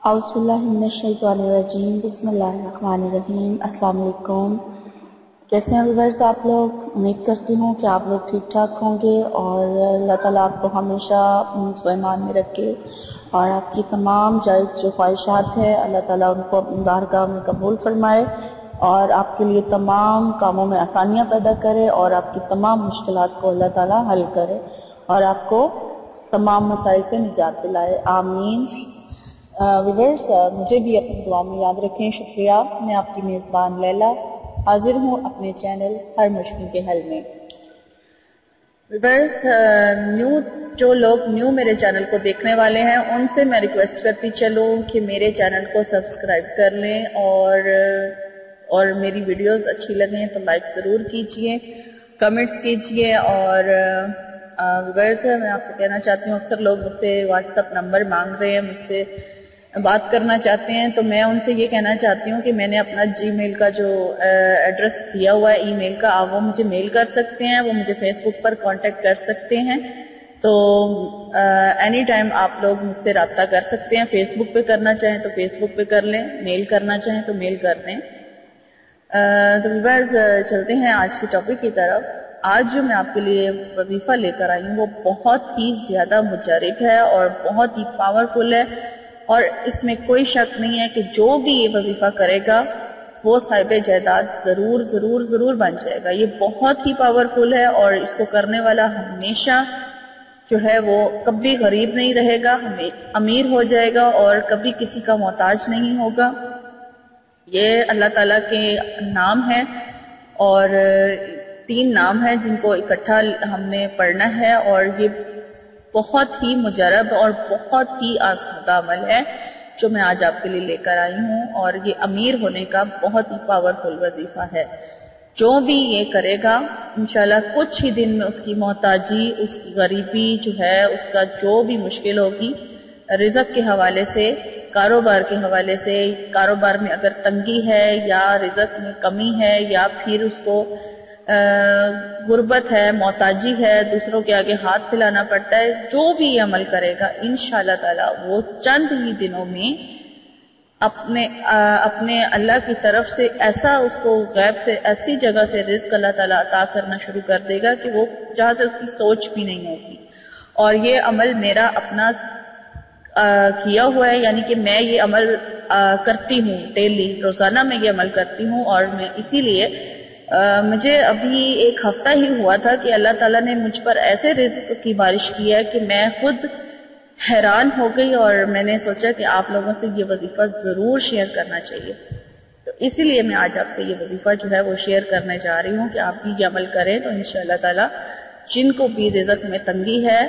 اعوذ باللہ من الشیطان الرجیم بسم اللہ الرحمن الرحیم السلام علیکم۔ کیسے ہیں ویورز آپ لوگ؟ امید کرتی ہوں کہ آپ لوگ ٹھیک ٹھاک ہوں گے اور اللہ تعالیٰ آپ کو ہمیشہ ایمان میں رکھے اور آپ کی تمام جائز جو خواہشات ہیں اللہ تعالیٰ ان کو اپنی بارگاہ میں قبول فرمائے اور آپ کے لیے تمام کاموں میں آسانیاں پیدا کرے اور آپ کی تمام مشکلات کو اللہ تعالیٰ حل کرے اور آپ کو تمام مسائل سے نجات دلائے، آمین۔ ویورز مجھے بھی اپنی دعا میں یاد رکھیں، شکریہ۔ میں آپ کی میزبان لیلا حاضر ہوں اپنے چینل ہر مشکل کے حل میں۔ ویورز جو لوگ نیو میرے چینل کو دیکھنے والے ہیں ان سے میں ریکویسٹ کرتی چلوں کہ میرے چینل کو سبسکرائب کر لیں اور میری ویڈیوز اچھی لگیں تو لائک ضرور کیجئے، کمنٹس کیجئے۔ اور ویورز میں آپ سے کہنا چاہتی ہوں اکثر لوگ مجھ سے واٹس ایپ نمبر مانگ رہے ہیں، مجھ سے بات کرنا چاہتے ہیں، تو میں ان سے یہ کہنا چاہتی ہوں کہ میں نے اپنا جی میل کا جو ایڈریس دیا ہوا ہے ای میل کا، آپ وہ مجھے میل کر سکتے ہیں، وہ مجھے فیس بک پر کانٹیکٹ کر سکتے ہیں، تو اینی ٹائم آپ لوگ مجھ سے رابطہ کر سکتے ہیں۔ فیس بک پہ کرنا چاہیں تو فیس بک پہ کر لیں، میل کرنا چاہیں تو میل کر دیں۔ تو ویورز چلتے ہیں آج کی ٹاپک کی طرف۔ آج جو میں آپ کے لیے وظیفہ لے کر آئی ہوں وہ بہت ہی زیادہ مجرب ہے اور بہت ہی پاورفل ہے، اور اس میں کوئی شک نہیں ہے کہ جو بھی یہ وظیفہ کرے گا وہ صاحب جائیداد ضرور ضرور ضرور بن جائے گا۔ یہ بہت ہی پاورفل ہے اور اس کو کرنے والا ہمیشہ جو ہے وہ کبھی غریب نہیں رہے گا، امیر ہو جائے گا اور کبھی کسی کا محتاج نہیں ہوگا۔ یہ اللہ تعالیٰ کے نام ہیں اور 3 نام ہیں جن کو اکٹھا ہم نے پڑھنا ہے، اور یہ بہت ہی مجرب اور بہت ہی آزمودہ عمل ہے جو میں آج آپ کے لیے لے کر آئی ہوں، اور یہ امیر ہونے کا بہت ہی پاورفل وظیفہ ہے۔ جو بھی یہ کرے گا انشاءاللہ کچھ ہی دن میں اس کی محتاجی، اس کی غریبی جو ہے، اس کا جو بھی مشکل ہوگی رزق کے حوالے سے، کاروبار کے حوالے سے، کاروبار میں اگر تنگی ہے یا رزق میں کمی ہے یا پھر اس کو غربت ہے، محتاجی ہے، دوسروں کے آگے ہاتھ پھیلانا پڑتا ہے، جو بھی یہ عمل کرے گا انشاءاللہ تعالی وہ چند ہی دنوں میں اپنے اللہ کی طرف سے ایسا اس کو غیب سے ایسی جگہ سے رزق اللہ تعالیٰ عطا کرنا شروع کر دے گا کہ وہ جہاں سے اس کی سوچ بھی نہیں ہوگی۔ اور یہ عمل میرا اپنا کیا ہوا ہے، یعنی کہ میں یہ عمل کرتی ہوں ڈیلی، روزانہ میں یہ عمل کرتی ہوں، اور میں اسی لیے مجھے ابھی 1 ہفتہ ہی ہوا تھا کہ اللہ تعالیٰ نے مجھ پر ایسے رزق کی بارش کی ہے کہ میں خود حیران ہو گئی، اور میں نے سوچا کہ آپ لوگوں سے یہ وظیفہ ضرور شیئر کرنا چاہیے، تو اسی لیے میں آج آپ سے یہ وظیفہ جو ہے وہ شیئر کرنے جا رہی ہوں کہ آپ بھی یہ عمل کریں تو انشاءاللہ تعالیٰ جن کو بھی رزق میں تنگی ہے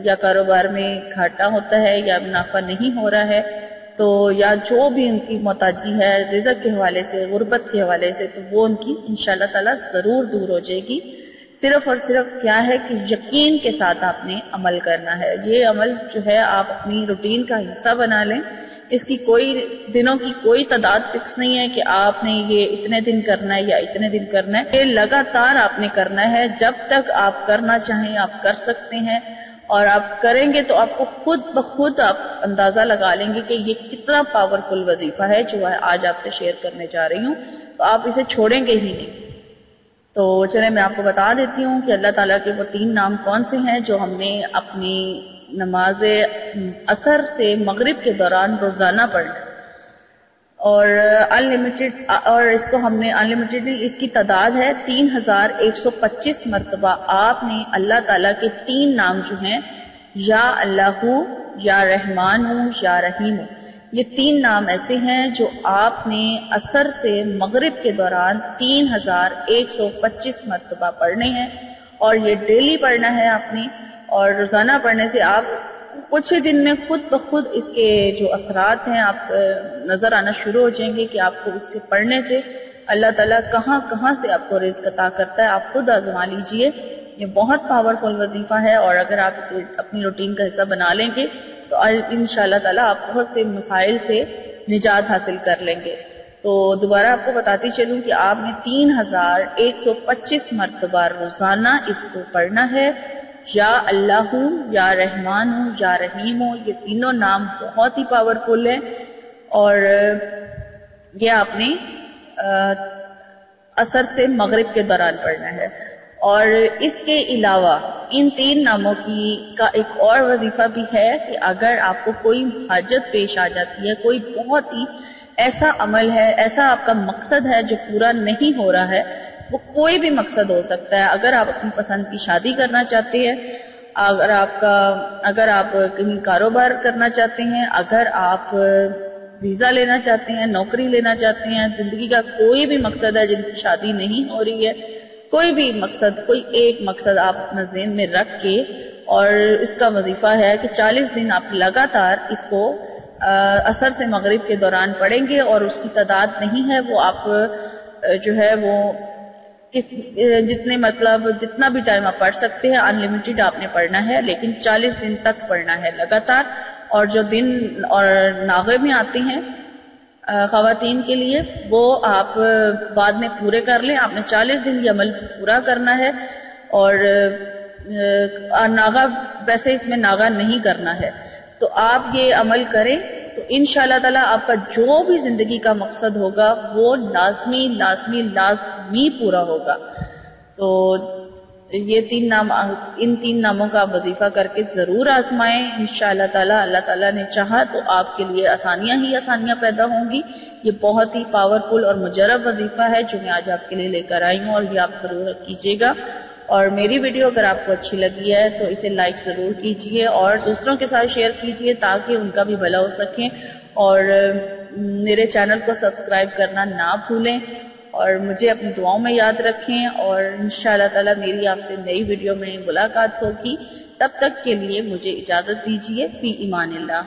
یا کاروبار میں گھاٹا ہوتا ہے یا منافع نہیں ہو رہا ہے، تو یا جو بھی ان کی محتاجی ہے رزق کے حوالے سے، غربت کے حوالے سے، تو وہ ان کی انشاءاللہ تعالیٰ ضرور دور ہو جائے گی۔ صرف اور صرف کیا ہے کہ یقین کے ساتھ آپ نے عمل کرنا ہے۔ یہ عمل جو ہے آپ اپنی روٹین کا حصہ بنا لیں، اس کی دنوں کی کوئی تعداد فکس نہیں ہے کہ آپ نے یہ اتنے دن کرنا ہے یا اتنے دن کرنا ہے، یہ لگاتار آپ نے کرنا ہے، جب تک آپ کرنا چاہیں آپ کر سکتے ہیں، اور آپ کریں گے تو آپ کو خود بخود آپ اندازہ لگا لیں گے کہ یہ کتنا پاورفل وظیفہ ہے جو آج آپ سے شیئر کرنے جا رہی ہوں، تو آپ اسے چھوڑیں گے ہی نہیں۔ تو چلیں میں آپ کو بتا دیتی ہوں کہ اللہ تعالیٰ کے وہ 3 نام کون سے ہیں جو ہم نے اپنی نماز عصر سے مغرب کے دوران روزانہ پڑھنا، اور اور اس کو ہم نے انلمیٹڈ، اس کی تعداد ہے 3125 مرتبہ آپ نے اللہ تعالیٰ کے 3 نام جو ہیں یا اللہ، یا رحمان، یا رحیم، یہ 3 نام ایسے ہیں جو آپ نے عصر سے مغرب کے دوران 3125 مرتبہ پڑھنے ہیں، اور یہ ڈیلی پڑھنا ہے آپ نے، اور روزانہ پڑھنے سے آپ کچھ ہی دن میں خود بخود اس کے جو اثرات ہیں آپ نظر آنا شروع ہو جائیں گے کہ آپ کو اس کے پڑھنے سے اللہ تعالیٰ کہاں کہاں سے آپ کو رزق عطا کرتا ہے۔ آپ خود آزما لیجئے، یہ بہت پاورفل وظیفہ ہے، اور اگر آپ اسے اپنی روٹین کا حصہ بنا لیں گے تو انشاءاللہ تعالیٰ آپ بہت سے مسائل سے نجات حاصل کر لیں گے۔ تو دوبارہ آپ کو بتاتی چلوں کہ آپ نے 3125 مرتبہ روزانہ اس کو پڑھنا ہے، یا اللہ، یا رحمان، یا رحیم، یہ تینوں نام بہت ہی پاورفل ہیں، اور یہ آپ نے عصر سے مغرب کے دوران پڑھنا ہے. اور اس کے علاوہ ان 3 ناموں کا ایک اور وظیفہ بھی ہے کہ اگر آپ کو کوئی حاجت پیش آ جاتی ہے، کوئی بہت ہی ایسا عمل ہے، ایسا آپ کا مقصد ہے جو پورا نہیں ہو رہا ہے، وہ کوئی بھی مقصد ہو سکتا ہے. اگر آپ اپنی پسند کی شادی کرنا چاہتے ہیں، اگر آپ کہیں کاروبار کرنا چاہتے ہیں، اگر آپ ویزا لینا چاہتے ہیں، نوکری لینا چاہتے ہیں، زندگی کا کوئی بھی مقصد ہے جن کی شادی نہیں ہو رہی ہے، کوئی بھی مقصد، کوئی ایک مقصد آپ اپنا ذہن میں رکھ کے، اور اس کا وظیفہ ہے کہ 40 دن آپ لگاتار اس کو عصر سے مغرب کے دوران پڑھیں گے. اور اس کی تعداد نہیں ہے، وہ آپ جو ہے وہ جتنا بھی ٹائم آپ پڑھ سکتے ہیں، انلیمیٹڈ آپ نے پڑھنا ہے، لیکن 40 دن تک پڑھنا ہے لگاتار. اور جو دن اور ناغے میں آتے ہیں خواتین کے لیے، وہ آپ بعد میں پورے کر لیں. آپ نے 40 دن یہ عمل پورا کرنا ہے. اور ناغا، ویسے اس میں ناغا نہیں کرنا ہے، تو آپ یہ عمل کریں تو انشاءاللہ تعالی آپ کا جو بھی زندگی کا مقصد ہوگا وہ لازمی لازمی لازمی پورا ہوگا. تو یہ ان 3 ناموں کا وظیفہ کر کے ضرور آزمائیں. انشاءاللہ تعالی اللہ تعالیٰ نے چاہا تو آپ کے لیے آسانیاں ہی آسانیاں پیدا ہوں گی. یہ بہت ہی پاورفل اور مجرب وظیفہ ہے جو میں آج آپ کے لیے لے کر آئی ہوں، اور یہ آپ ضرور کیجیے گا. اور میری ویڈیو اگر آپ کو اچھی لگی ہے تو اسے لائک ضرور کیجیے اور دوسروں کے ساتھ شیئر کیجیے تاکہ ان کا بھی بھلا ہو سکے. اور میرے چینل کو سبسکرائب کرنا نہ بھولیں، اور مجھے اپنی دعاؤں میں یاد رکھیں. اور انشاءاللہ تعالی میری آپ سے نئی ویڈیو میں ملاقات ہوگی. تب تک کے لیے مجھے اجازت دیجیے. فی امان اللہ.